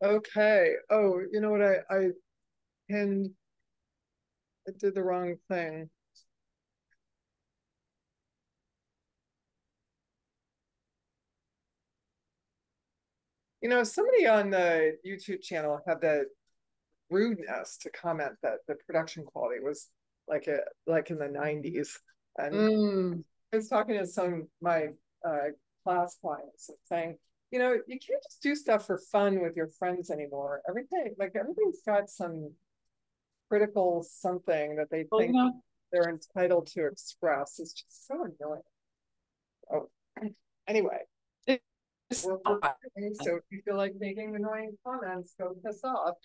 Okay. Oh, you know what? I pinned, I did the wrong thing. You know, somebody on the YouTube channel had the rudeness to comment that the production quality was like in the 90s. And Mm. I was talking to some of my class clients and saying, you know, you can't just do stuff for fun with your friends anymore. Everything's got some critical something that they Well, think they're entitled to express. It's just so annoying. Oh, anyway, it's we're recording, so if you feel like making annoying comments, go piss off.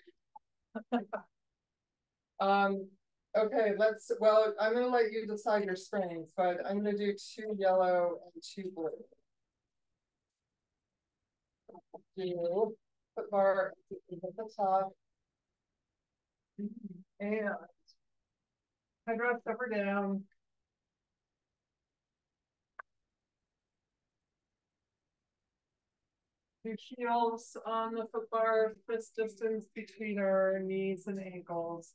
Um, okay, well, I'm gonna let you decide your strings, but I'm gonna do two yellow and two blue. Do put bar at the top and headrest up or down. Do heels on the foot bar, this distance between our knees and ankles.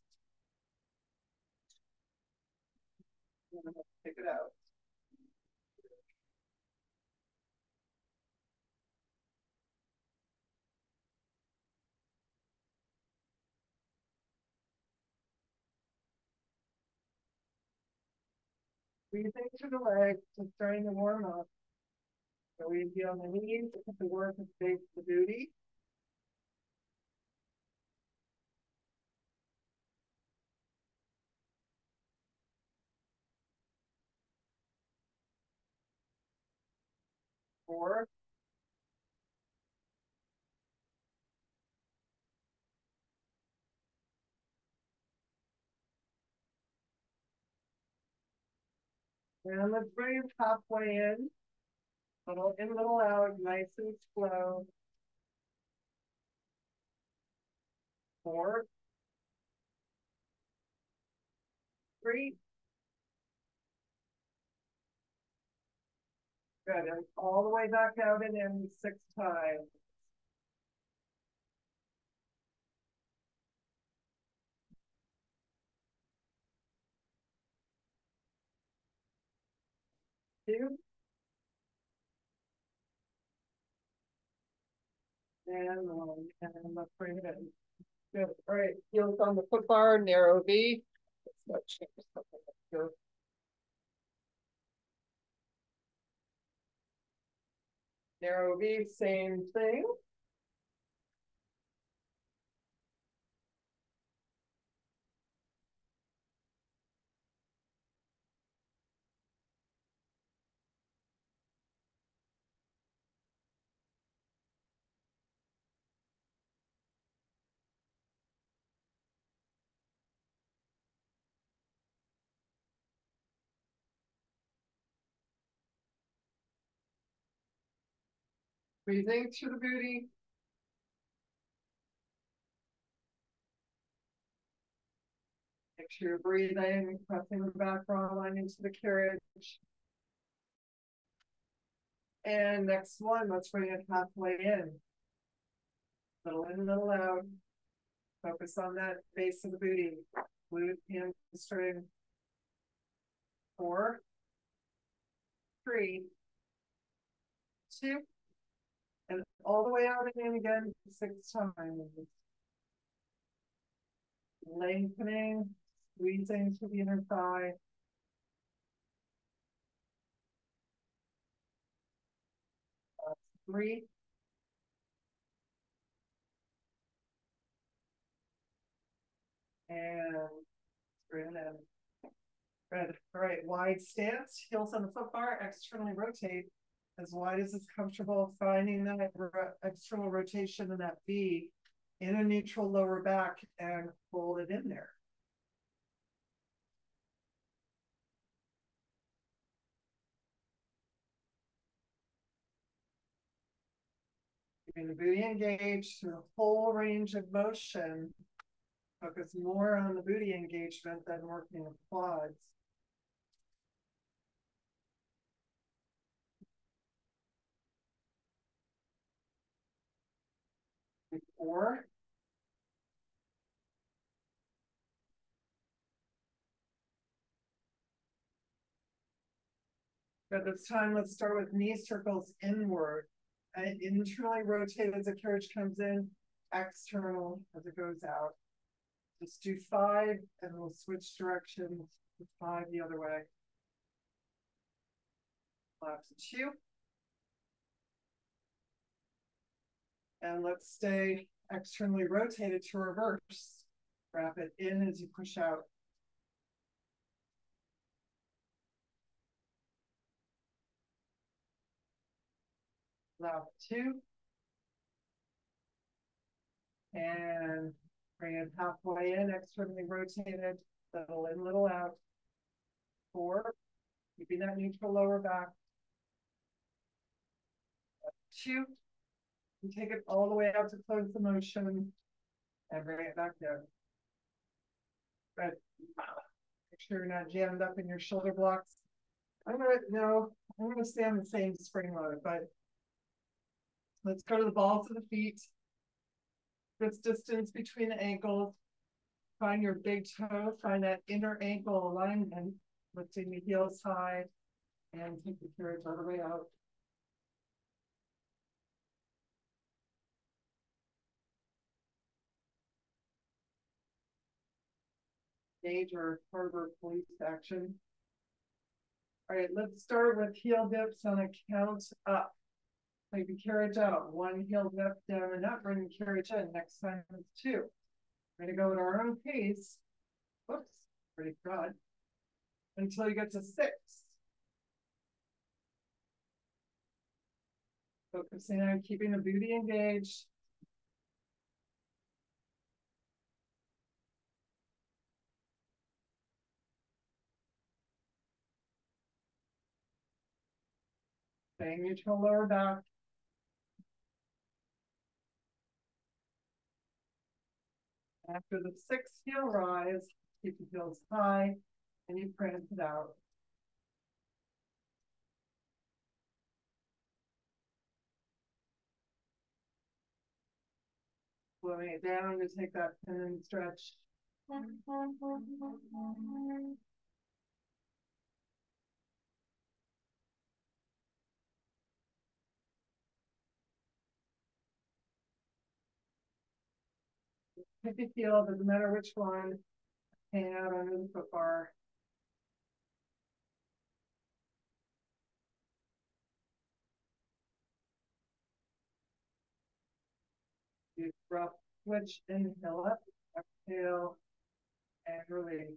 Take it out. Breathing through the legs, just starting to warm up. So easy on the knees, the work is big the booty. Four. And let's bring it halfway in. Little in, little out, nice and slow. Four, three. Good. And all the way back out and in 6 times. Two. And let's bring it in. Good. All right. Heels on the foot bar, narrow V. Let's change something up here. Narrow V, same thing. Breathing to the booty. Make sure you're breathing, pressing the back bra line into the carriage. And next one, let's bring it halfway in. Little in, little out. Focus on that base of the booty. Glute, hamstring. Four, three, two, and all the way out and in again 6 times. Lengthening, squeezing to the inner thigh. Three, and straight in. Good. All right, wide stance, heels on the foot bar, externally rotate as wide as it's comfortable, finding that external rotation in that V in a neutral lower back and hold it in there. Keeping the booty engaged through the whole range of motion. Focus more on the booty engagement than working the quads. 4. But this time, let's start with knee circles inward. And internally rotate as the carriage comes in, external as it goes out. Just do 5 and we'll switch directions to 5 the other way. Left 2. And let's stay externally rotated to reverse. Wrap it in as you push out. Left 2. And bring it halfway in, externally rotated, little in, little out. 4. Keeping that neutral lower back. 2. And take it all the way out to close the motion and bring it back down. Good. Make sure you're not jammed up in your shoulder blocks. I'm gonna stay on the same spring load, but let's go to the balls of the feet. This distance between the ankles. Find your big toe, find that inner ankle alignment, lifting the heels high, and take the carriage all the way out. Stage or harbor police action. All right, let's start with heel dips on a count up. Take the carriage out, 1 heel dip down and up, bring the carriage in. Next time it's 2. We're gonna go at our own pace. Whoops, pretty good. Until you get to 6. Focusing on keeping the booty engaged. Staying neutral lower back. After the 6th heel rise, keep the heels high, and you prance it out. Slowing it down to take that pin stretch. If you feel, doesn't matter which one, hang out under the foot bar. You rough switch, inhale up, exhale, and release.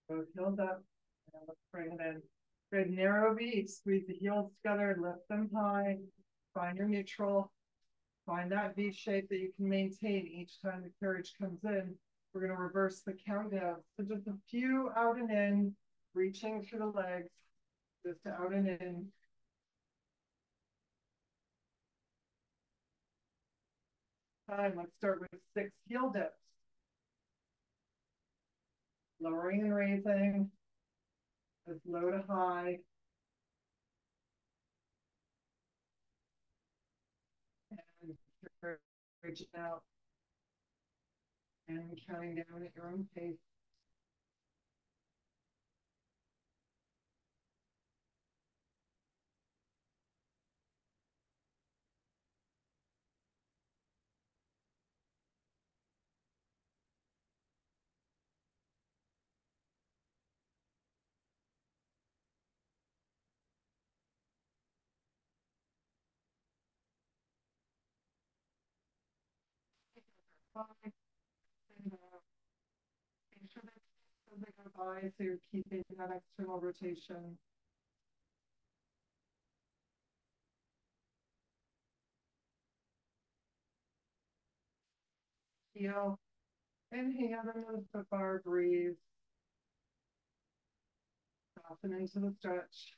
Both heels up, and let's bring it in. Good narrow V, squeeze the heels together, lift them high, find your neutral, find that V shape that you can maintain each time the carriage comes in. We're going to reverse the countdown. So just a few out and in, reaching through the legs, just out and in. Let's start with 6 heel dips. Lowering and raising, as low to high. And reaching out and counting down at your own pace. Make sure that as they go by, so you're keeping that external rotation. Heel, inhale under the foot bar, breathe. Soften into the stretch.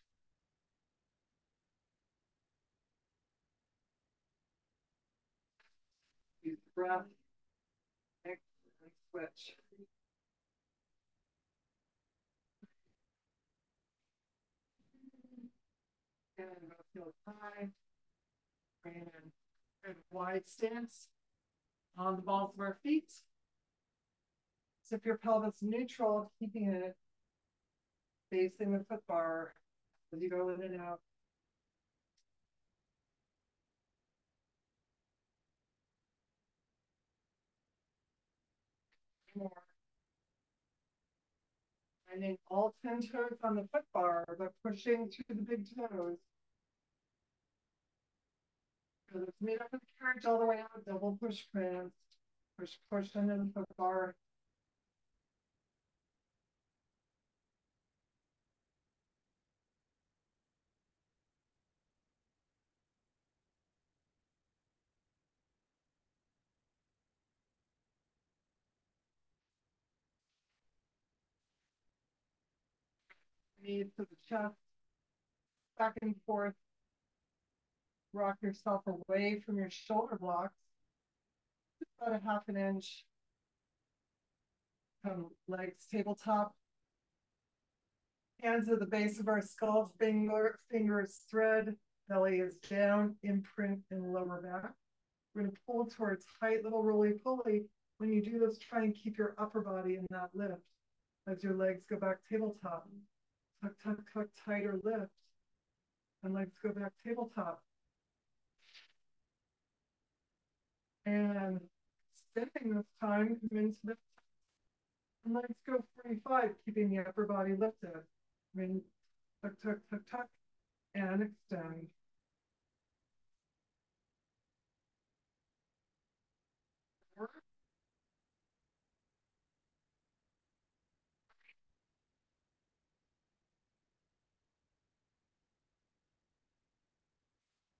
Use the breath. Exhale, switch. And both heels high. Bring it in. Good wide stance on the balls of our feet. Zip your pelvis neutral, keeping it facing the foot bar as you go in and out. More. Finding all 10 toes on the foot bar, but pushing through the big toes. So let's meet up with the carriage all the way out, double push prance. Push, push into the foot bar. Knees to the chest, back and forth. Rock yourself away from your shoulder blocks. About a half an inch. Legs tabletop. Hands at the base of our skull, fingers thread, belly is down, imprint in lower back. We're going to pull towards height, little roly-poly. When you do this, try and keep your upper body in that lift as your legs go back tabletop. Tuck, tuck, tuck, tighter lift. And legs go back tabletop. And stepping this time, come into the and legs go 45, keeping the upper body lifted. Tuck, tuck, tuck, tuck, and extend.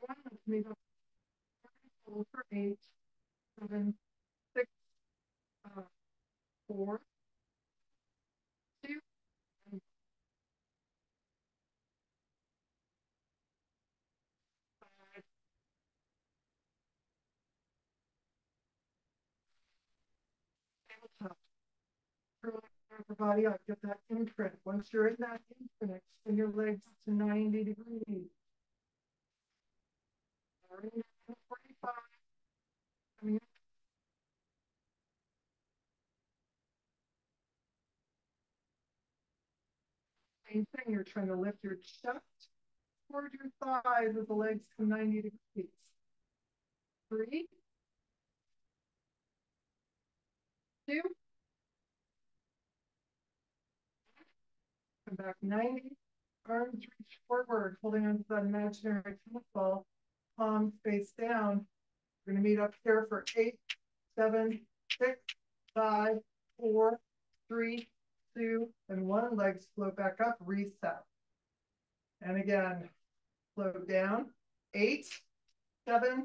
One, for 8, 7, 6, 4, 2, and 5. Tabletop. Curl your body up, get that imprint. Once you're in that imprint, extend your legs to 90 degrees. 45. Same thing, you're trying to lift your chest toward your thighs as the legs come 90 degrees. 3, 2, come back 90. Arms reach forward, holding onto that imaginary tennis ball. Palms face down. We're going to meet up here for 8, 7, 6, 5, 4, 3, 2, and 1. Legs float back up, reset. And again, float down. 8, 7,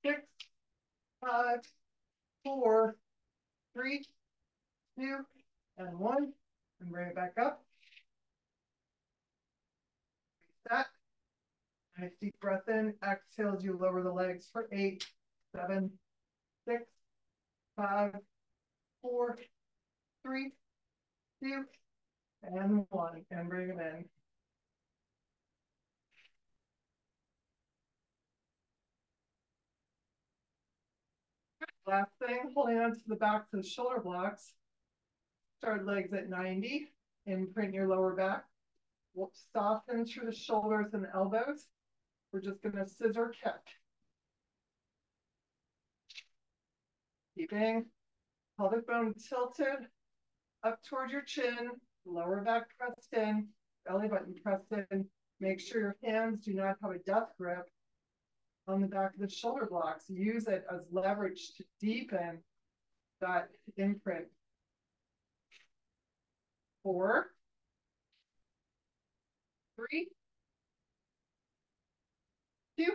6, 5, 4, 3, 2, and 1. And bring it back up. Reset. Nice deep breath in. Exhale as you lower the legs for 8, 7, 6, 5, 4, 3, 2, and 1. And bring it in. Last thing, holding on to the backs of the shoulder blocks. Start legs at 90. Imprint your lower back. We'll soften through the shoulders and elbows. We're just going to scissor kick. Keeping pelvic bone tilted up towards your chin, lower back pressed in, belly button pressed in. Make sure your hands do not have a death grip on the back of the shoulder blocks. Use it as leverage to deepen that imprint. 4, 3, 2,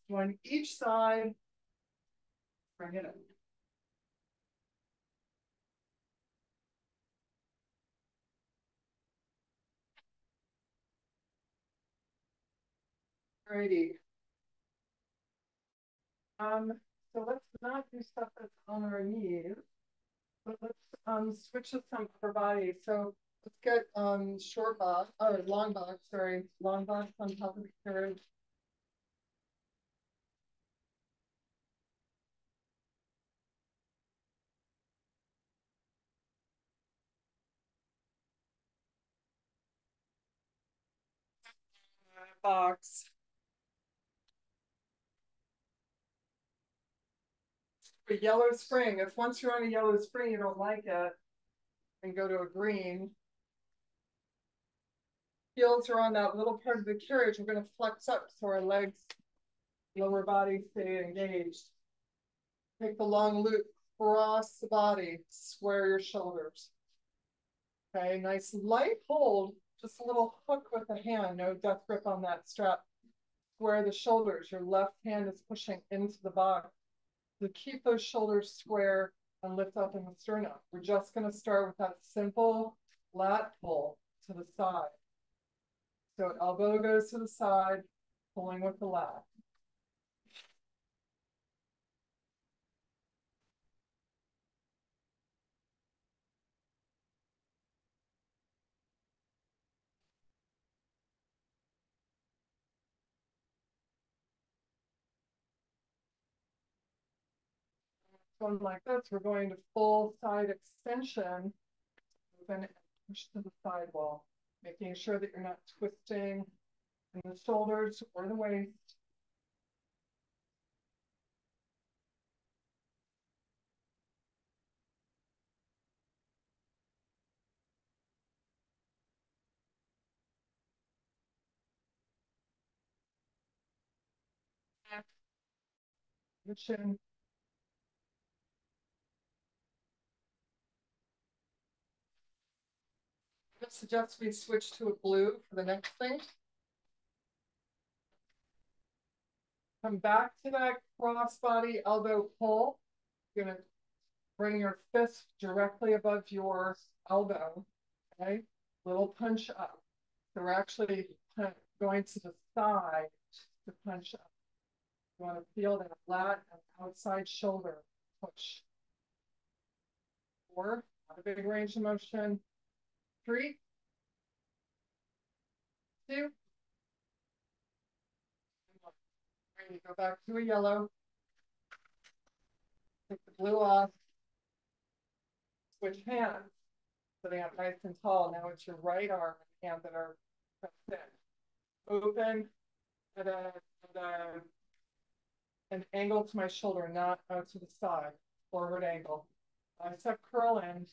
1 each side. Bring it in. Alrighty. So let's not do stuff that's on our knees, but let's switch to some upper body. So Let's get short box or long box, sorry, long box on top of the carriage. Box. A yellow spring. If once you're on a yellow spring, you don't like it, and go to a green. Heels are on that little part of the carriage. We're going to flex up so our legs, lower body stay engaged. Take the long loop across the body, square your shoulders. Okay, nice light hold, just a little hook with the hand, no death grip on that strap. Square the shoulders, your left hand is pushing into the box. So keep those shoulders square and lift up in the sternum. We're just going to start with that simple lat pull to the side. So elbow goes to the side, pulling with the lat. One like this, we're going to full side extension, open and push to the side wall, making sure that you're not twisting in the shoulders or the waist. The chin. I suggest we switch to a blue for the next thing. Come back to that crossbody elbow pull. You're going to bring your fist directly above your elbow. Okay, little punch up. So we're actually going to the side to punch up. You want to feel that lat and outside shoulder push. 4, not a big range of motion. 3, 2, 1. Ready, go back to a yellow. Take the blue off. Switch hands. Sitting up nice and tall. Now it's your right arm and hand that are pressed in. Open at an angle to my shoulder, not out to the side. Forward angle. Bicep curl in.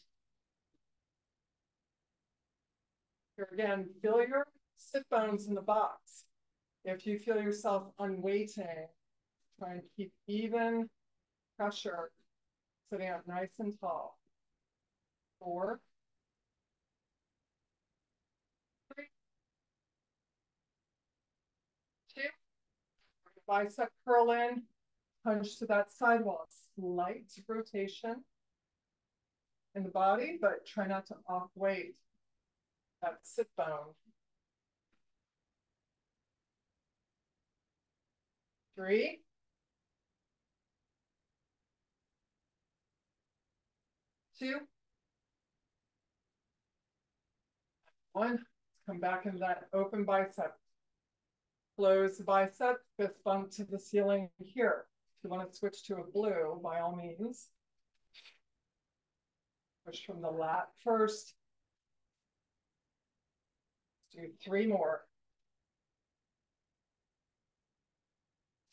Here again, feel your sit bones in the box. If you feel yourself unweighting, try and keep even pressure, sitting up nice and tall. 4, 3, 2. Bicep curl in, punch to that side wall. Slight rotation in the body, but try not to off weight that sit bone. 3, 2, 1. Come back into that open bicep. Close the bicep, fist bump to the ceiling here. If you want to switch to a blue, by all means. Push from the lat first. Let's do 3 more.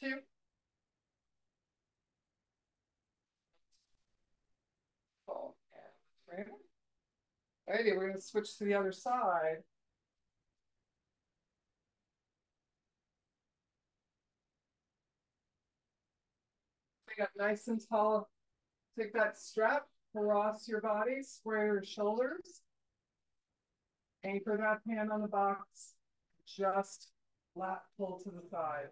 2. Oh, and 3. Alrighty, we're going to switch to the other side. Bring up nice and tall. Take that strap across your body, square your shoulders. Anchor that hand on the box. Just lat pull to the side.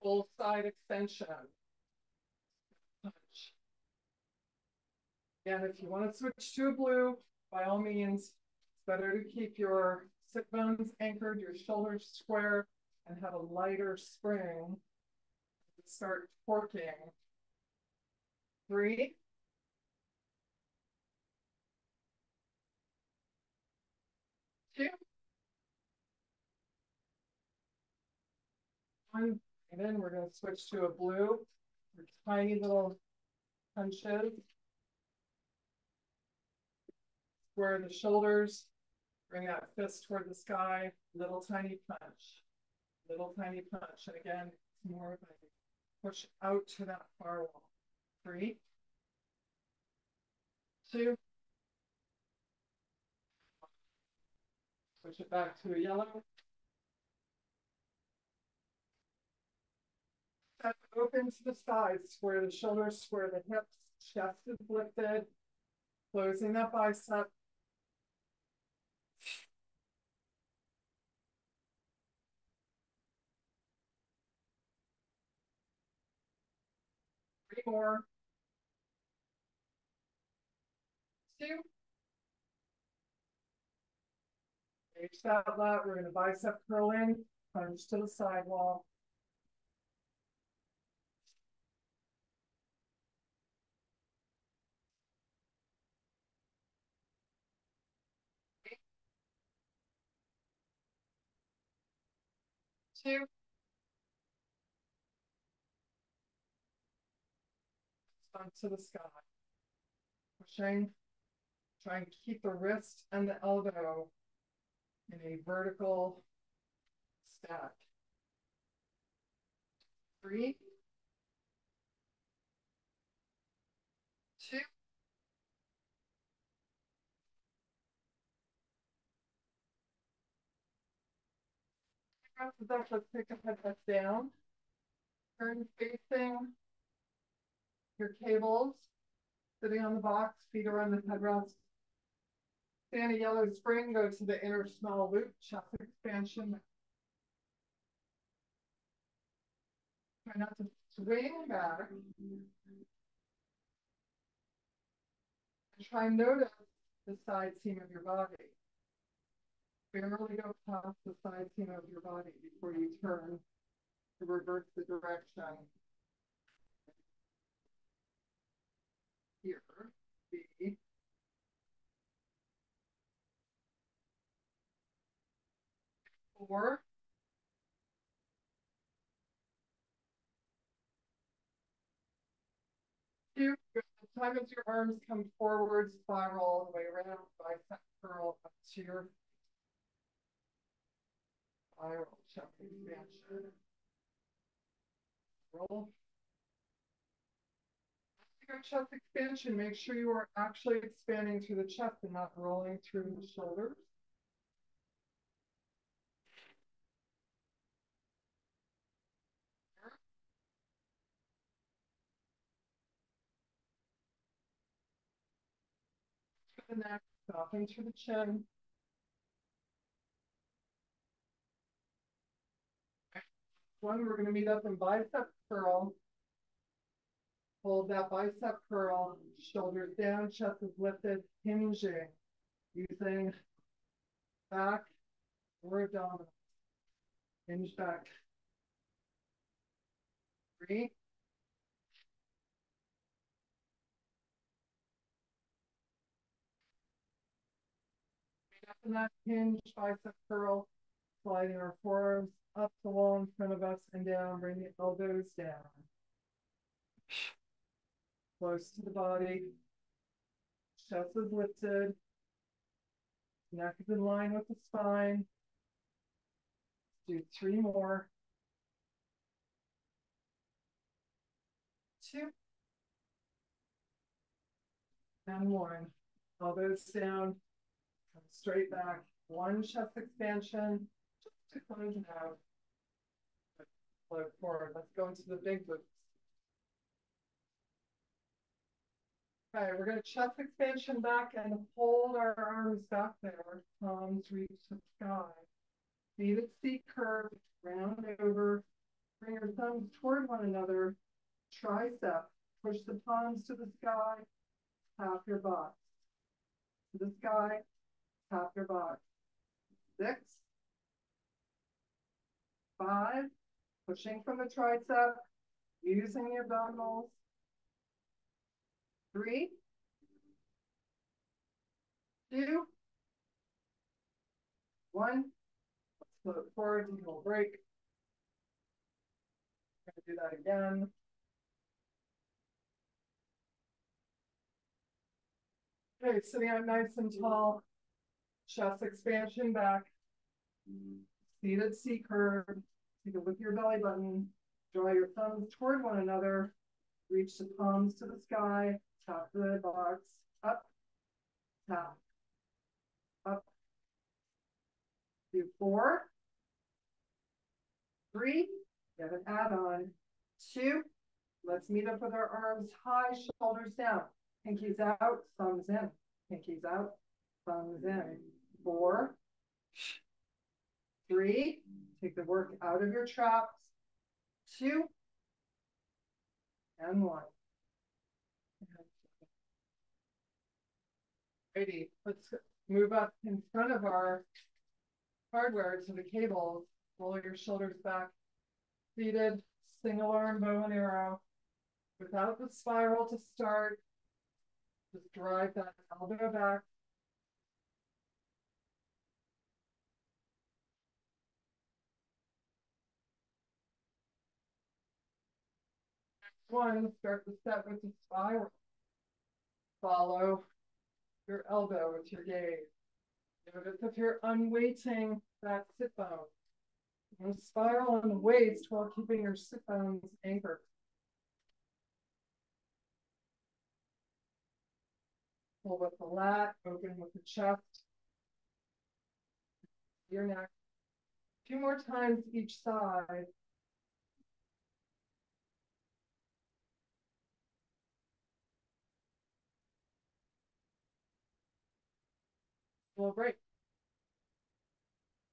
Full side extension. Punch. And if you want to switch to a blue, by all means, it's better to keep your sit bones anchored, your shoulders square, and have a lighter spring. Start torquing. 3, 2, 1. And then we're going to switch to a blue. Your tiny little punches. Square the shoulders. Bring that fist toward the sky. Little tiny punch. Little tiny punch. And again, it's more of a push out to that far wall. 3, 2. Switch it back to a yellow. Step open to the sides. Square the shoulders, square the hips. Chest is lifted. Closing that bicep. 3 more. 2. Reach that lat. We're going to bicep curl in, punch to the sidewall. 2. Punch to the sky. Pushing. Try and keep the wrist and the elbow in a vertical stack. 3, 2. After that, let's take a head back down. Turn facing your cables, sitting on the box, feet around the headrest. Stand a yellow spring, go to the inner small loop, chest expansion. Try not to swing back. And try and notice the side seam of your body. Barely go past the side seam of your body before you turn to reverse the direction. Here, B. 4. 2. As time as your arms come forward, spiral all the way around, bicep curl up to your spiral chest expansion. Roll. Your chest expansion, make sure you are actually expanding through the chest and not rolling through the shoulders. The neck, soften through the chin. One, we're going to meet up in bicep curl. Hold that bicep curl, shoulders down, chest is lifted, hinging, using back or abdominal. Hinge back. 3. Meet up in that hinge, bicep curl, sliding our forearms up the wall in front of us and down, bring the elbows down. Close to the body. Chest is lifted. Neck is in line with the spine. Do 3 more. 2. And 1. Elbows down. Come straight back. 1 chest expansion. Just to close it out. Float forward. Let's go into the big boots. Okay, we're going to chest expansion back and hold our arms back there. Palms reach the sky. Feet at seat curve, round over. Bring your thumbs toward one another. Tricep. Push the palms to the sky. tap your box. To the sky, tap your box. 6, 5, pushing from the tricep, using the abdominals. 3, 2, 1. Let's float forward, take a little break. We're going to do that again. Okay, sitting up nice and tall, chest expansion back, seated C curve. Take a look at your belly button, draw your thumbs toward one another, reach the palms to the sky, tap the box, up, tap, up. Do 4, 3, get an add-on, 2, let's meet up with our arms high, shoulders down, pinkies out, thumbs in, pinkies out, thumbs in. 4, 3, take the work out of your traps. 2, and 1. Ready, let's move up in front of our hardware to the cables. Roll your shoulders back. Seated, single arm bow and arrow. Without the spiral to start, just drive that elbow back. 1, start the set with the spiral. Follow your elbow with your gaze. Notice if you're unweighting that sit bone. And spiral on the waist while keeping your sit bones anchored. Pull with the lat, open with the chest, your neck. 2 more times each side. Little break.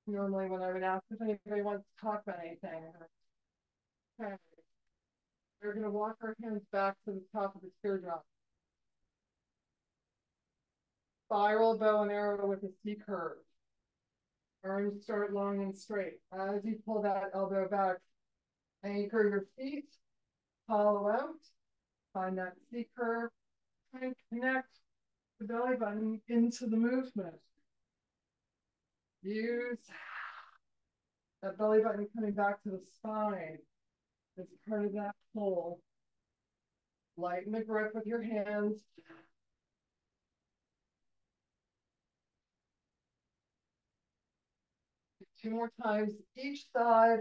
Normally when I would ask if anybody wants to talk about anything. Okay. We're going to walk our hands back to the top of the teardrop. Spiral bow and arrow with a C curve. Arms start long and straight. As you pull that elbow back, anchor your feet, hollow out, find that C curve, and connect the belly button into the movement. Use that belly button coming back to the spine as part of that pull. Lighten the grip with your hands. Two more times each side.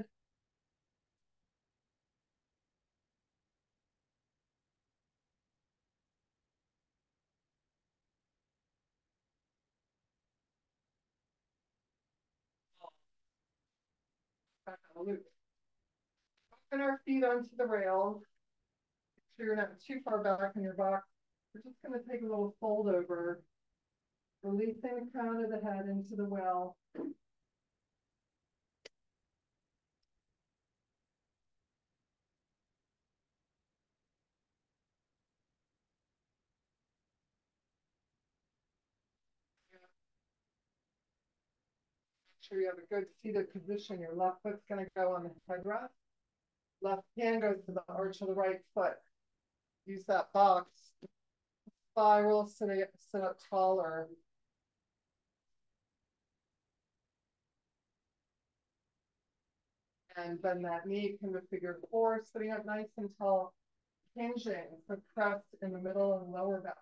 Back on the loop. Open our feet onto the rail. Make sure you're not too far back in your box. We're just going to take a little fold over, releasing the crown of the head into the well. Make sure you have a good seated position. Your left foot's going to go on the headrest. Left hand goes to the arch of the right foot. Use that box. Spiral, sit up taller. And bend that knee, come to figure 4, sitting up nice and tall, hinging, so press in the middle and lower back.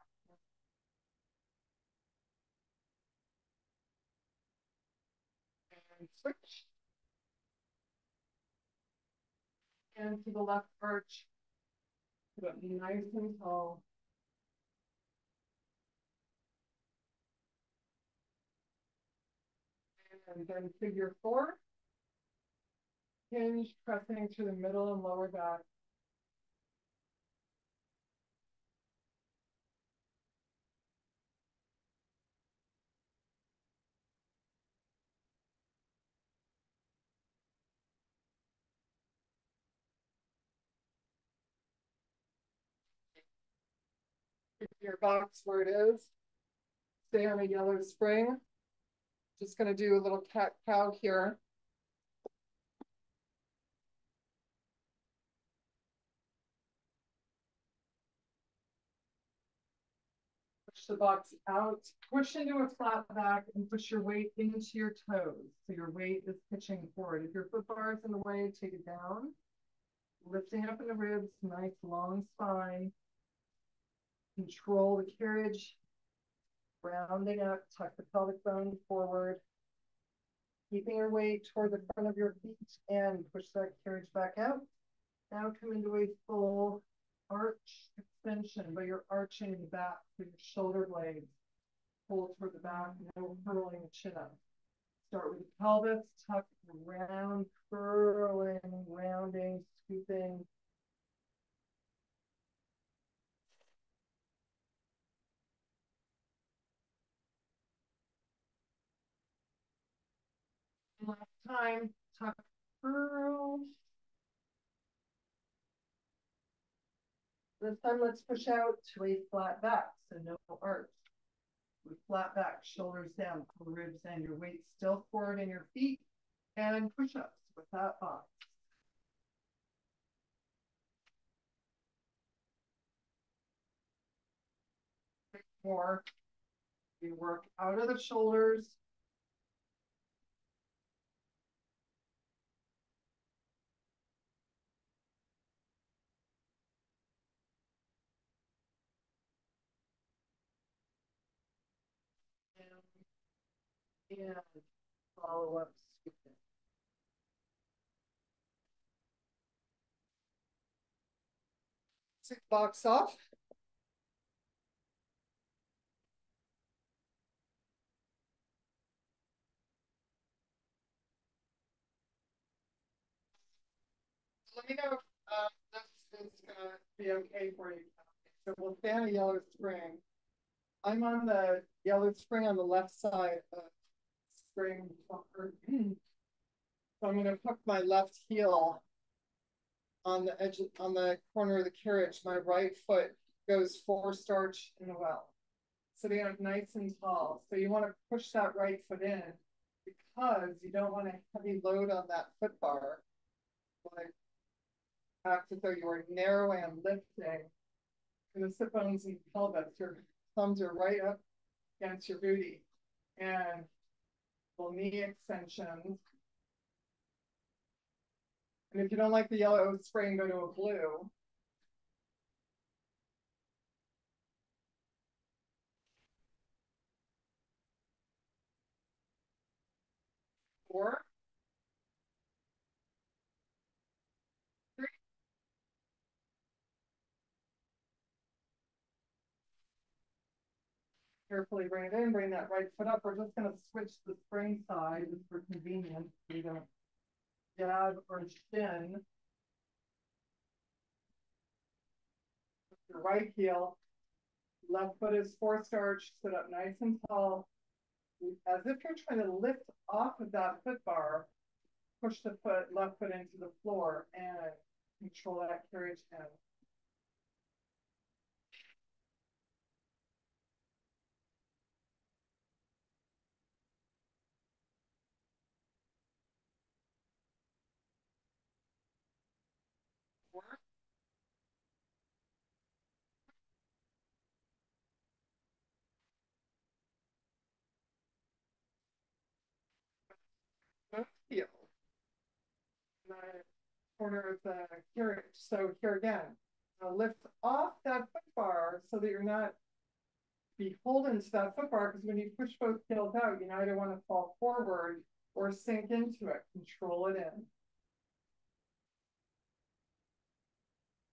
And switch. And to the left arch, sit up nice and tall. And then figure 4. Hinge, pressing to the middle and lower back. Your box where it is. Stay on a yellow spring. Just gonna do a little cat cow here. Push the box out, push into a flat back and push your weight into your toes. So your weight is pitching forward. If your foot bar is in the way, take it down. Lifting up in the ribs, nice long spine. Control the carriage. Rounding up, tuck the pelvic bone forward. Keeping your weight toward the front of your feet and push that carriage back out. Now come into a full arch extension, but you're arching the back for your shoulder blades. Pull toward the back, no curling the chin up. Start with the pelvis, tuck around, curling, rounding, scooping. Last time, tuck, curl. This time, let's push out to a flat back, so no arch. With flat back, shoulders down, ribs and your weight still forward in your feet, and push-ups with that box. More. You work out of the shoulders. And follow up scooping. Tick box off. Let me know if this is gonna be okay for you. So we'll stay on a yellow spring. I'm on the yellow spring on the left side of spring. So I'm going to hook my left heel on the edge, on the corner of the carriage. My right foot goes forward starch in the well. Sitting up nice and tall. So you want to push that right foot in because you don't want a heavy load on that foot bar. Like act as though you are narrowing and lifting. And the sit bones and pelvis, your thumbs are right up against your booty. And little knee extensions. And if you don't like the yellow spring, go to a blue. Four, three. Carefully bring it in, bring that right foot up. We're just going to switch the spring side just for convenience. We don't jab or shin. Your right heel, left foot is forced arch, sit up nice and tall. As if you're trying to lift off of that foot bar, push the foot, left foot into the floor and control that carriage in. Four, both heel. The corner of the carriage. So here again, lift off that foot bar so that you're not beholden to that foot bar, because when you push both heels out, you either want to fall forward or sink into it. Control it in.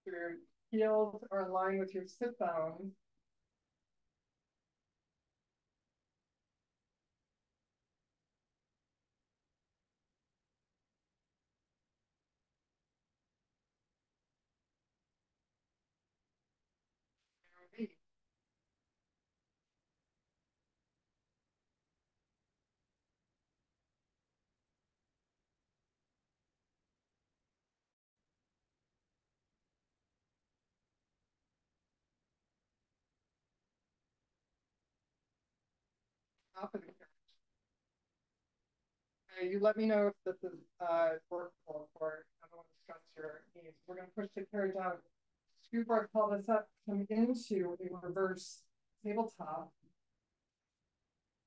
Your heels are in line with your sit bones. top of the carriage. Okay, you let me know if this is workable for everyone to stress your knees. We're going to push the carriage out, scoop our pelvis up, come into a reverse tabletop.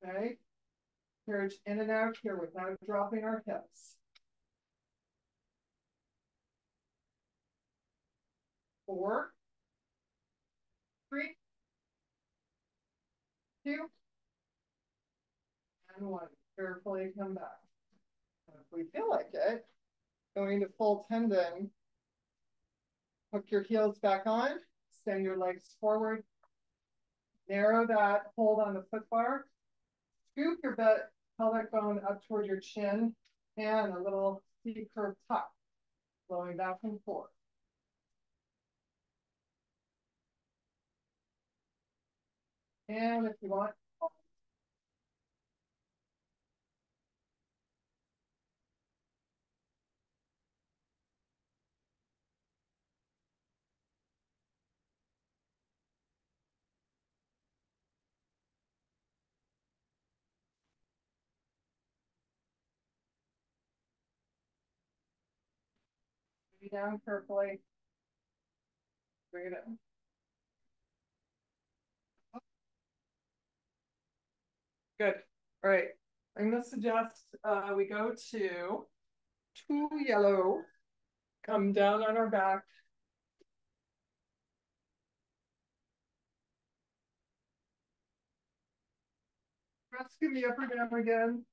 Okay, carriage in and out here without dropping our hips. 4, 3, 2, and 1. Carefully come back. If we feel like it, going to full tendon, hook your heels back on, extend your legs forward, narrow that hold on the foot bar, scoop your pelvic bone up toward your chin, and a little C curve tuck, flowing back and forth. And if you want, be down carefully. Bring it in. Good. All right. I'm going to suggest we go to 2 yellow. Come down on our back. Rescue me up or down again.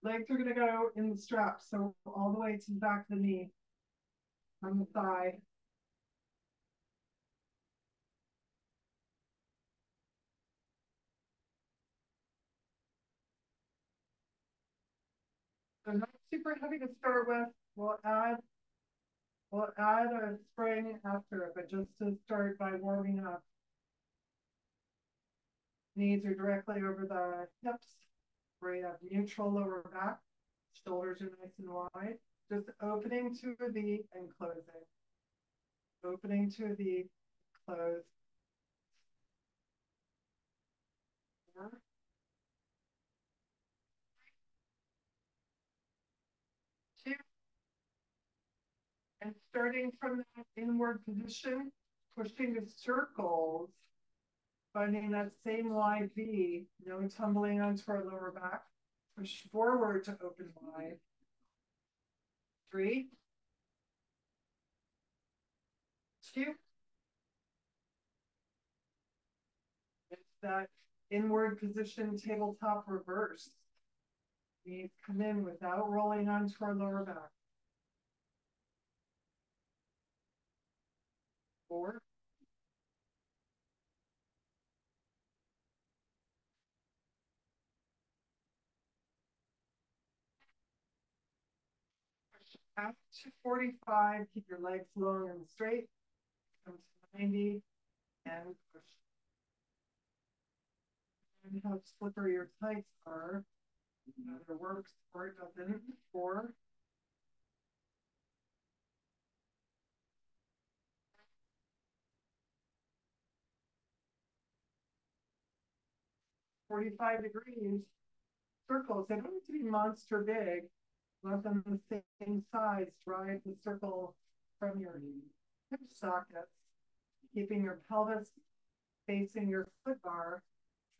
Legs are going to go in the strap, so all the way to the back of the knee on the thigh. So not super heavy to start with. We'll add a spring after, but just to start by warming up. Knees are directly over the hips. We have neutral lower back. Shoulders are nice and wide. Just opening to a V and closing. Opening to a V, close. 4, 2, and starting from that inward position, pushing the circles, finding that same wide V, no tumbling onto our lower back. Push forward to open wide. 3, 2. It's that inward position tabletop reverse. We come in without rolling onto our lower back. 4, 45, keep your legs long and straight. Come to 90 and push. And how slippery your tights are. Either works or it doesn't. 4, 45 degrees. Circles, they don't need to be monster big. Let them the same size. Drive the circle from your hip sockets, keeping your pelvis facing your foot bar.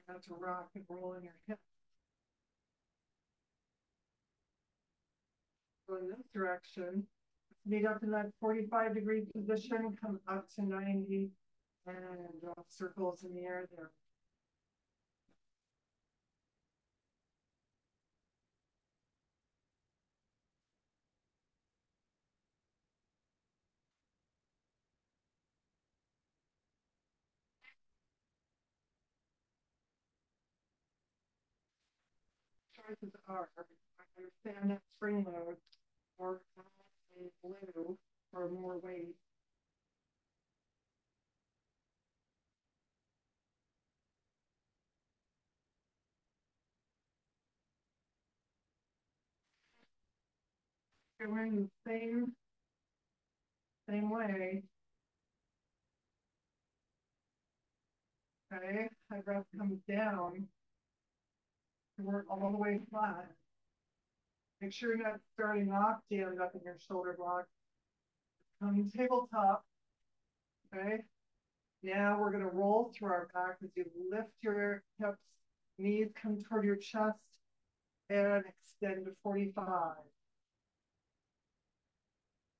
Try not to rock and roll in your hips. Go in this direction. Meet up in that 45-degree position, come up to 90, and draw circles in the air there. Choices are, I understand that spring load, or a blue for more weight. Going the same way. Okay, headrest comes down. Work all the way flat. Make sure you're not starting off jammed up in your shoulder block. Come tabletop. Okay. Now we're going to roll through our back as you lift your hips, knees come toward your chest, and extend to 45.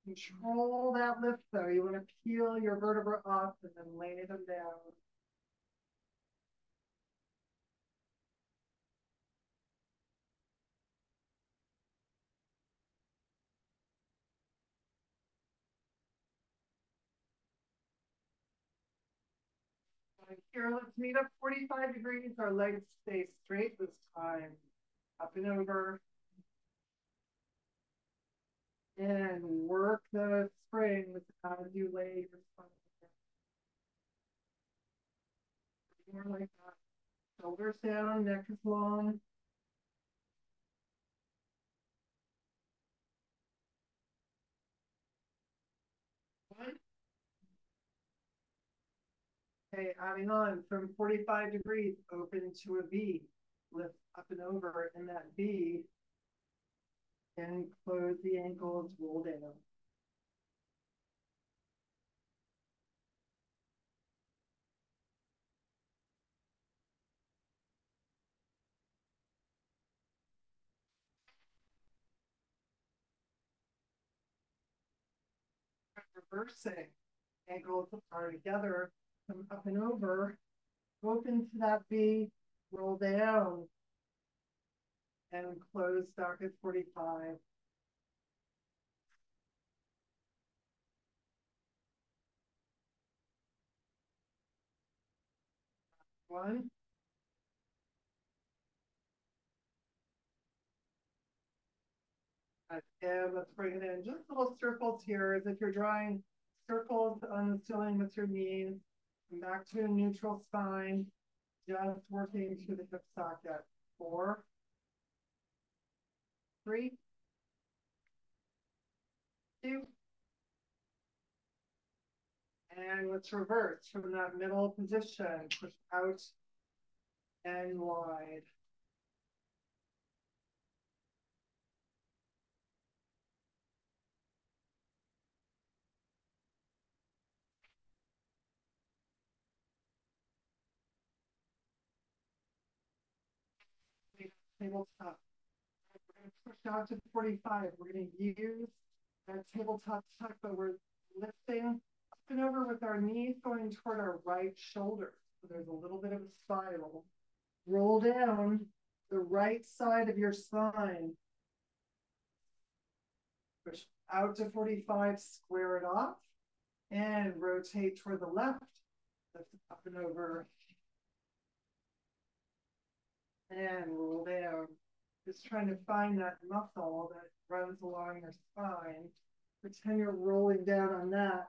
Control that lift though. You want to peel your vertebra off and then lay them down. Here, let's meet up 45 degrees. Our legs stay straight this time. Up and over. And work the springs as you lay your spine down. More like that. Shoulders down, neck is long. Okay, adding on from 45 degrees, open to a V. Lift up and over in that V. And close the ankles, roll down. Reversing. Ankles are together, come up and over, open to that V, roll down, and close back at 45. One. And let's bring it in. Just little circles here as if you're drawing circles on the ceiling with your knees. Come back to a neutral spine. Just working through the hip socket. 4, 3, 2. And let's reverse from that middle position. Push out and wide. Tabletop. We're going to push out to 45. We're going to use that tabletop tuck, but we're lifting up and over with our knees going toward our right shoulder. So there's a little bit of a spiral. Roll down the right side of your spine. Push out to 45, square it off, and rotate toward the left. Lift up and over. And roll down. Just trying to find that muscle that runs along your spine. Pretend you're rolling down on that.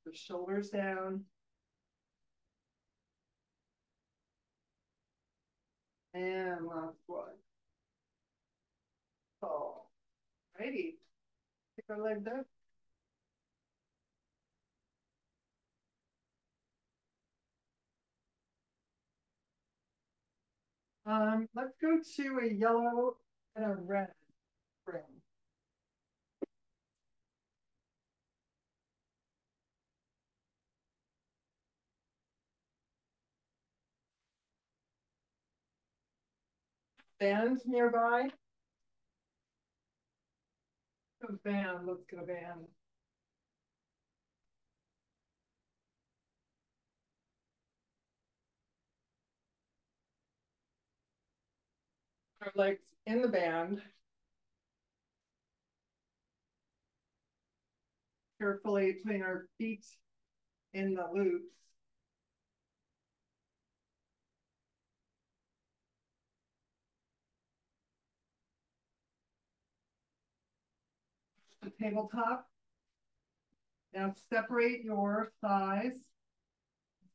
The shoulders down. And last one. All righty. Take our leg up. Let's go to a yellow and a red spring. Band nearby. Go band, let's go band. Our legs in the band. Carefully putting our feet in the loops. The tabletop. Now separate your thighs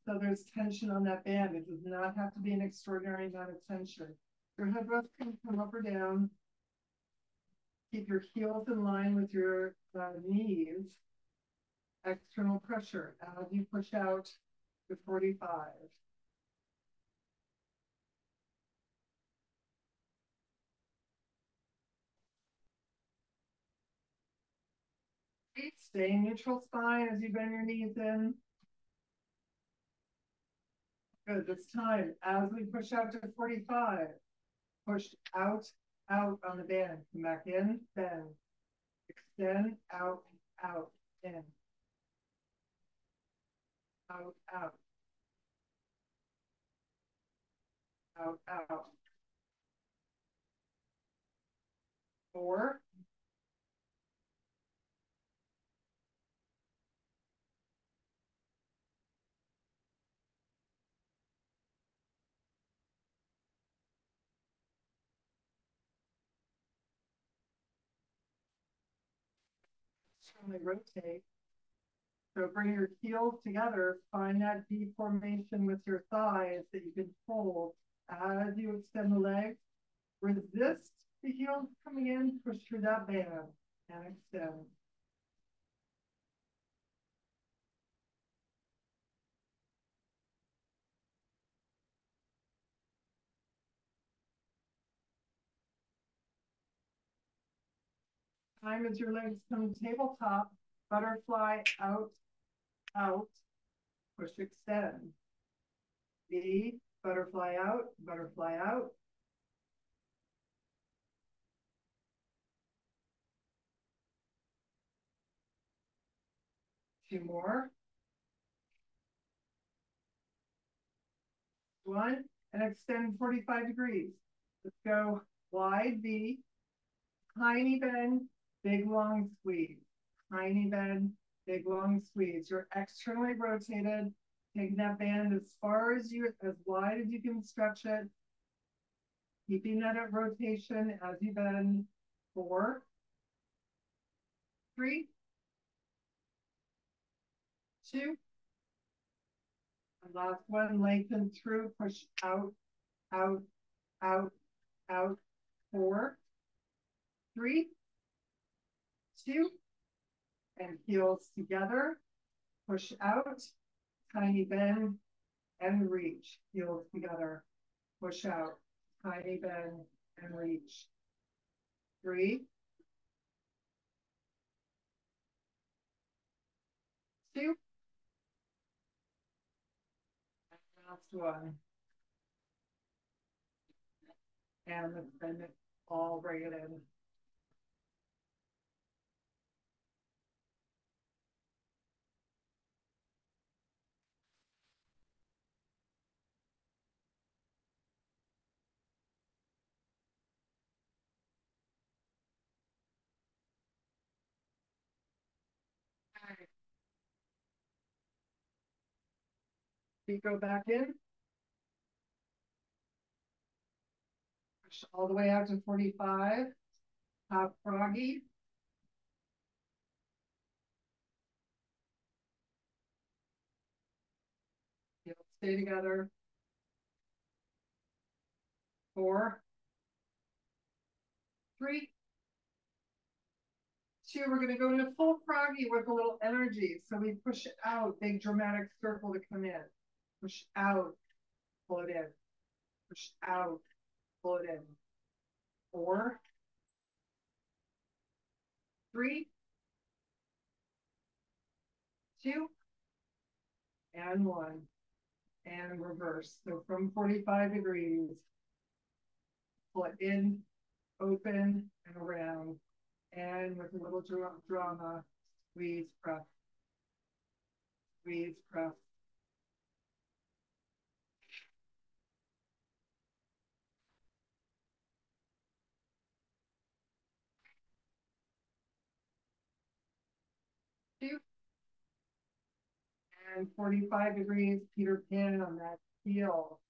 so there's tension on that band. It does not have to be an extraordinary amount of tension. Your headrest can come up or down. Keep your heels in line with your knees. external pressure as you push out to 45. Stay in neutral spine as you bend your knees in. Good, this time, as we push out to 45, push out, out on the bend. Come back in, bend. Extend, out, out, in. Out, out. Out, out. 4. Externally rotate. So bring your heels together, find that V formation with your thighs that you can hold as you extend the legs. Resist the heels coming in, push through that band and extend. Time as your legs come tabletop, butterfly out, out, push extend. V, butterfly out, butterfly out. Two more. 1, and extend 45 degrees. Let's go wide V, tiny bend, big long squeeze. Tiny bend, big long squeeze. You're externally rotated. Taking that band as far as as wide as you can stretch it. Keeping that at rotation as you bend. 4, 3, 2. And last one, lengthen through, push out, out, out, out. 4, 3, 2. And heels together, push out, tiny bend, and reach. Heels together, push out, tiny bend, and reach. 3, 2, and last one. And let's bend it all, bring it in. Feet go back in. Push all the way out to 45. Half froggy. Heels stay together. 4, 3, 2. We're going to go into full froggy with a little energy. So we push it out, big dramatic circle to come in. Push out, pull it in. Push out, pull it in. 4, 3, 2, and 1. And reverse. So from 45 degrees, pull it in, open, and around. And with a little drama, squeeze, press, squeeze, press. Two. And 45 degrees, Peter Pan on that heel.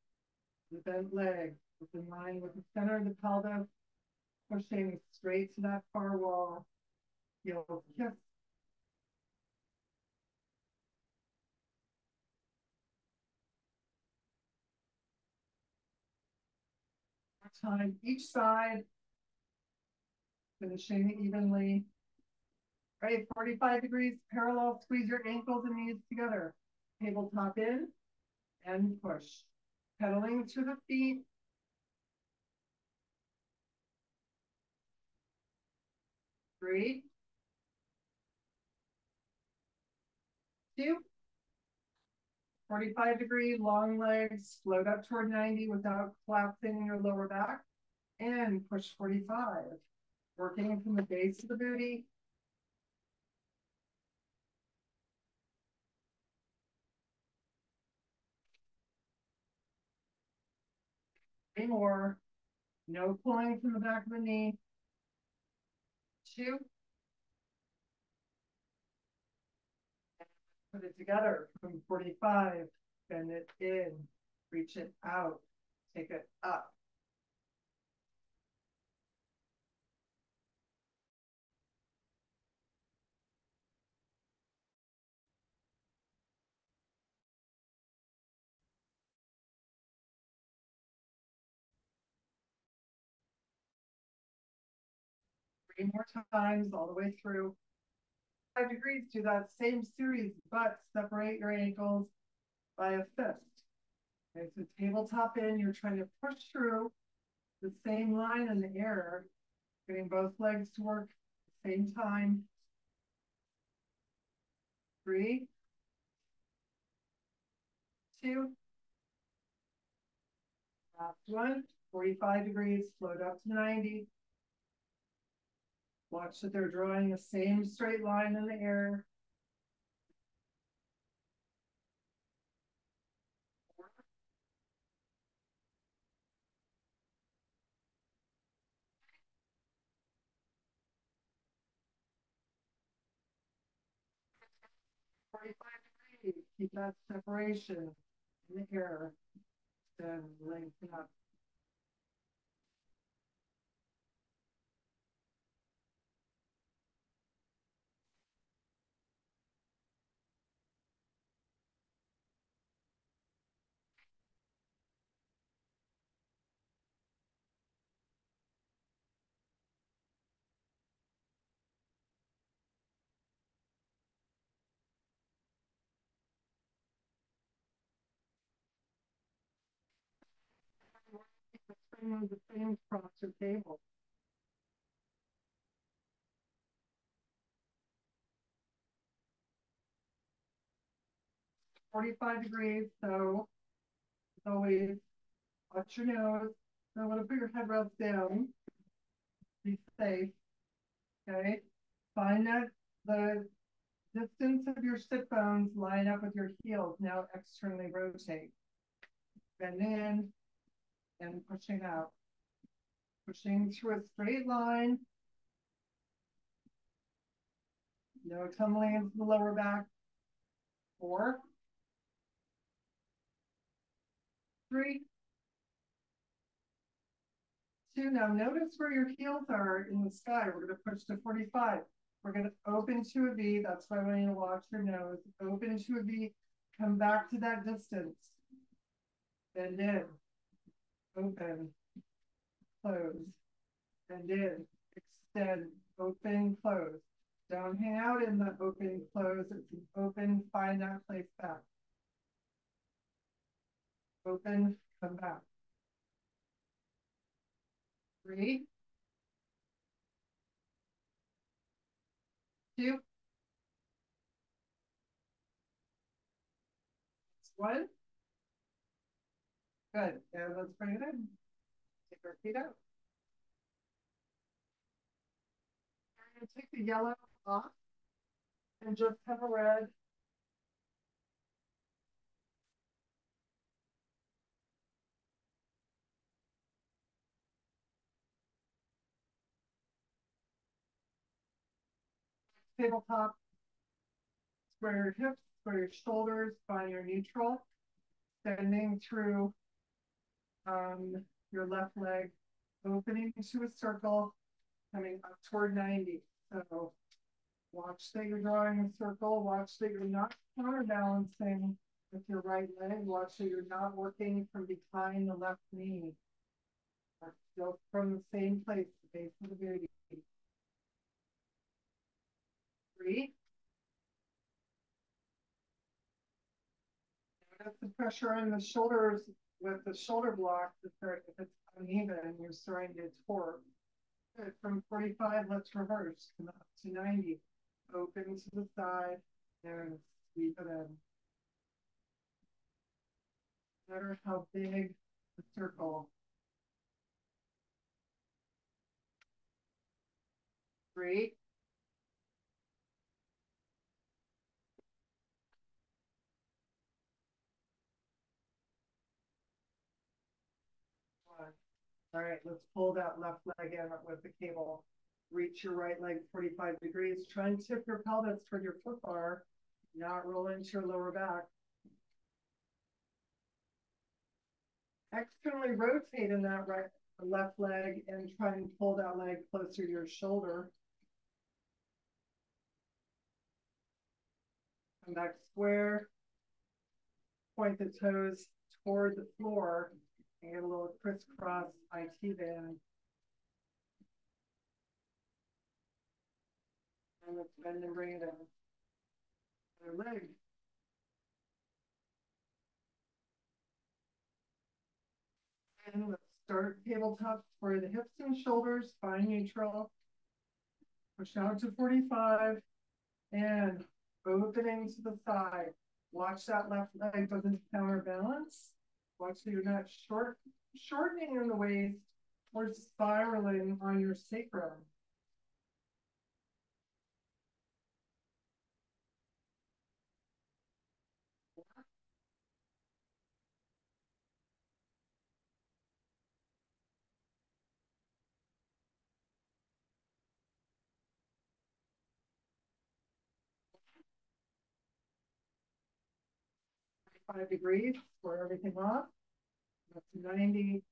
The bent leg is in line with the center of the pelvis, pushing straight to that far wall. Heel kiss. Time each side, finishing evenly. Right, 45 degrees parallel, squeeze your ankles and knees together. Tabletop in and push. Pedaling to the feet. 3, 2, 45-degree long legs, float up toward 90 without collapsing your lower back, and push 45. Working from the base of the booty. Three more. No pulling from the back of the knee. 2. Put it together from 45. Bend it in. Reach it out. Take it up. Three more times all the way through. 5 degrees, do that same series, but separate your ankles by a fist. Okay, so tabletop in, you're trying to push through the same line in the air, getting both legs to work at the same time. 3, 2, last one, 45 degrees, float up to 90. Watch that they're drawing the same straight line in the air. 45 degrees, keep that separation in the air, then lengthen up. The same across your table. 45 degrees, so as always, watch your nose. Don't want to put your head rest down. Be safe. Okay. Find that the distance of your sit bones line up with your heels. Now externally rotate. Bend in and pushing out. Pushing through a straight line. No tumbling into the lower back. 4, 3, 2. Now notice where your heels are in the sky. We're going to push to 45. We're going to open to a V. That's why I want you to watch your nose. Open to a V. Come back to that distance. Bend in. Open. Close. Bend in. Extend. Open. Close. Don't hang out in the open. Close. It's an open. Find that place back. Open. Come back. 3, 2, 1. Good. And let's bring it in. Take our feet out. And take the yellow off and just have a red. Tabletop. Square your hips, square your shoulders, find your neutral. Bending through your left leg, opening into a circle, coming up toward 90. So watch that you're drawing a circle. Watch that you're not counterbalancing with your right leg. Watch that you're not working from behind the left knee. Still from the same place, the base of the booty. 3. Notice the pressure on the shoulders with the shoulder block. If it's uneven, you're starting to torque. Good. From 45, let's reverse. Come up to 90. Open to the side and sweep it in. No matter how big the circle. 3. 1. All right, let's pull that left leg in with the cable. Reach your right leg 45 degrees. Try and tip your pelvis toward your foot bar, not roll into your lower back. Externally rotate in that left leg and try and pull that leg closer to your shoulder. Come back square. Point the toes toward the floor and get a little crisscross IT band. And let's bend and bring it in. Other leg. And let's start tabletop for the hips and shoulders, spine neutral. Push out to 45 and opening to the side. Watch that left leg doesn't counterbalance. Watch so you're not shortening in the waist or spiraling on your sacrum. Degrees, square everything off. Up to 90,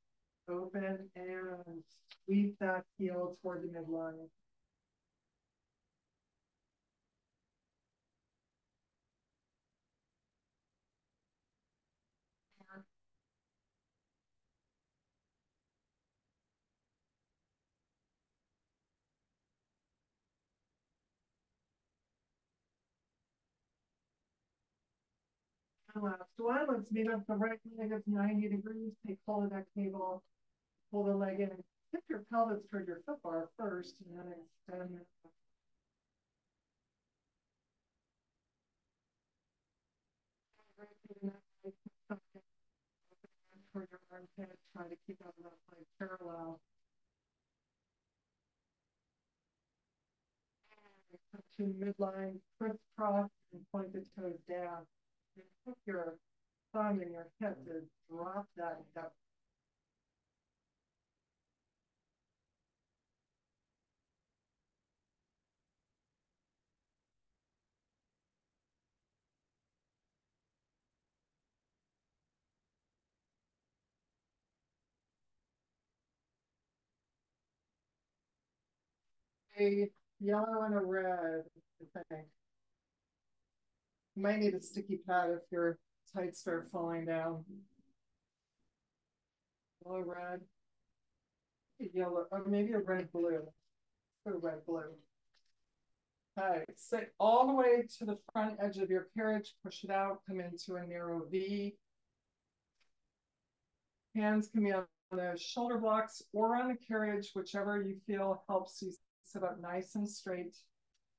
open and sweep that heel toward the midline. And last one, let's meet up the right leg of 90 degrees. Take hold of that cable, pull the leg in, tip your pelvis toward your foot bar first, and then extend it. For your armpit, try to keep that left leg parallel. Come to midline, crisscross, and point the toes down. And put your thumb in your hip to drop that hip. A yellow and a red, I think. You might need a sticky pad if your tights start falling down. Yellow, red, yellow, or maybe a red, blue. Or red, blue. Okay, sit all the way to the front edge of your carriage, push it out, come into a narrow V. Hands can be on the shoulder blocks or on the carriage, whichever you feel helps you sit up nice and straight.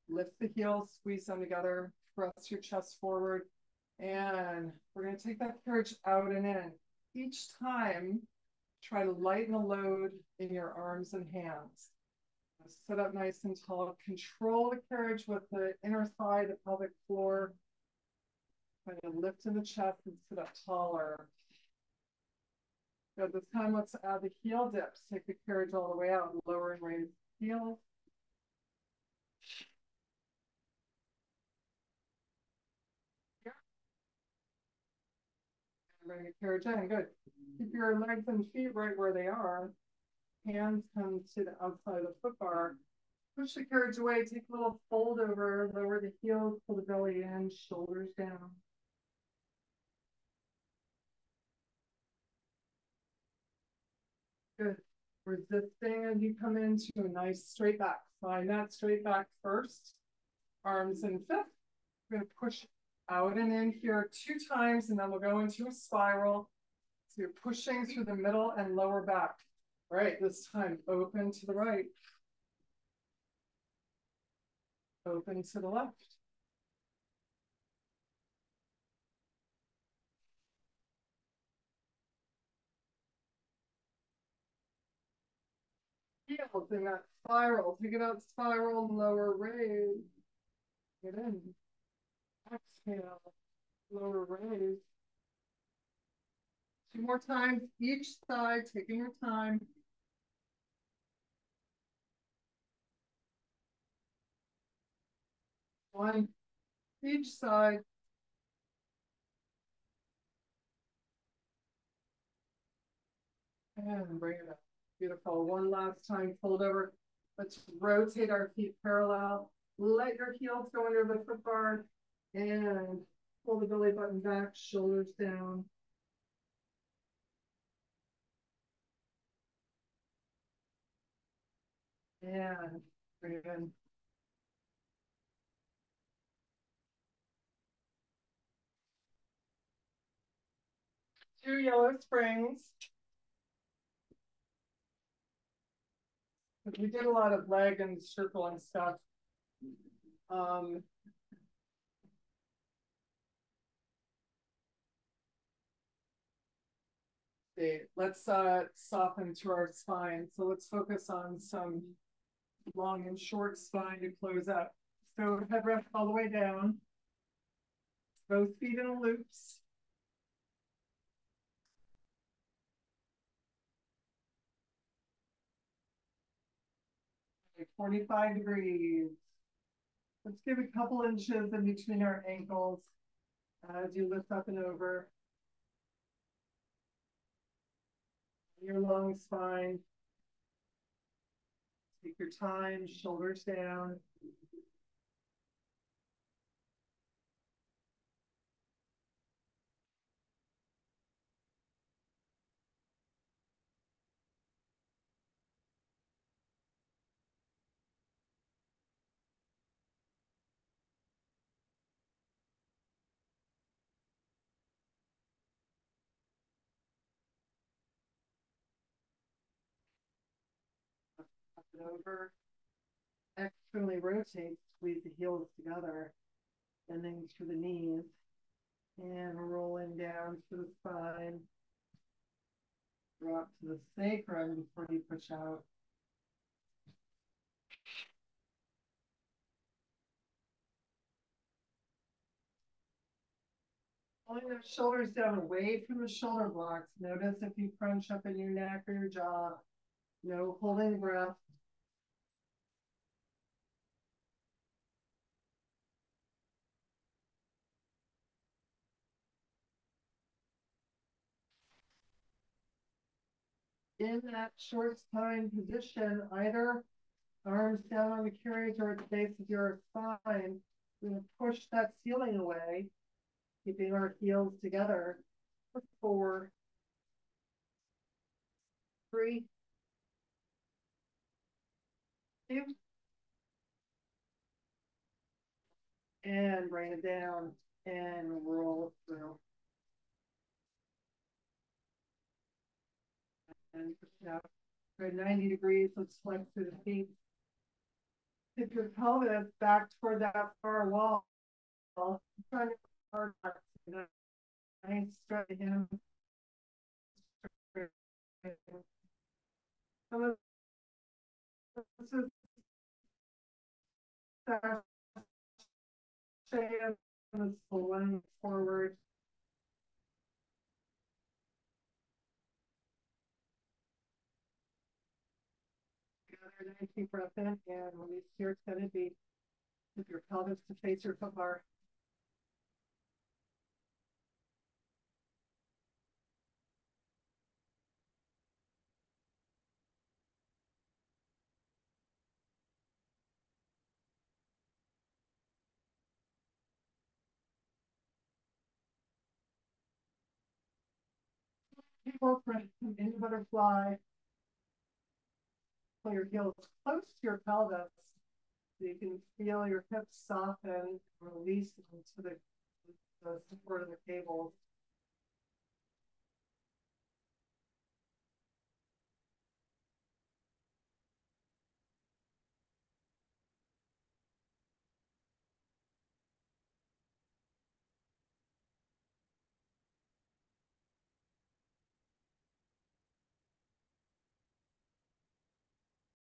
Lift the heels, squeeze them together, press your chest forward. And we're going to take that carriage out and in. Each time, try to lighten the load in your arms and hands. Sit up nice and tall. Control the carriage with the inner thigh, the pelvic floor. Kind of lift in the chest and sit up taller. Good. This time, let's add the heel dips. Take the carriage all the way out, lower and raise heels. Bring the carriage in. Good. Keep your legs and feet right where they are. Hands come to the outside of the foot bar. Push the carriage away. Take a little fold over. Lower the heels. Pull the belly in. Shoulders down. Good. Resisting as you come into a nice straight back. Find that straight back first. arms in fifth. We're going to push out and in here 2 times, and then we'll go into a spiral. So you're pushing through the middle and lower back. All right, this time open to the right. Open to the left. Heels in that spiral. Take it out, spiral, lower raise. Get in. Exhale, lower raise. 2 more times each side, taking your time. One each side. And bring it up. Beautiful. One last time, fold over. Let's rotate our feet parallel. Let your heels go under the foot bar and pull the belly button back, shoulders down. And bring it in. 2 yellow springs. We did a lot of leg and circle and stuff. Um, let's soften to our spine. So let's focus on some long and short spine to close up. So head rest all the way down. Both feet in loops. 45 degrees. Let's give a couple inches in between our ankles as you lift up and over. Your long spine. Take your time, shoulders down. Up and over. Externally rotate, squeeze the heels together, bending through the knees, and rolling down to the spine. Drop to the sacrum before you push out. Pulling those shoulders down away from the shoulder blocks. Notice if you crunch up in your neck or your jaw. No holding the breath. In that short spine position, either arms down on the carriage or at the base of your spine, we're going to push that ceiling away, keeping our heels together. 4, 3, 2, and bring it down and roll through. And push it out. For 90 degrees, let's flex through the feet. Tip your pelvis back toward that far wall. Try to hard nice stretch him. So this is and pulling forward. Another nice deep breath in and release your extended beat. With your pelvis to face your foot bar. People in butterfly. Pull your heels close to your pelvis. So you can feel your hips soften, release into the support of the cable.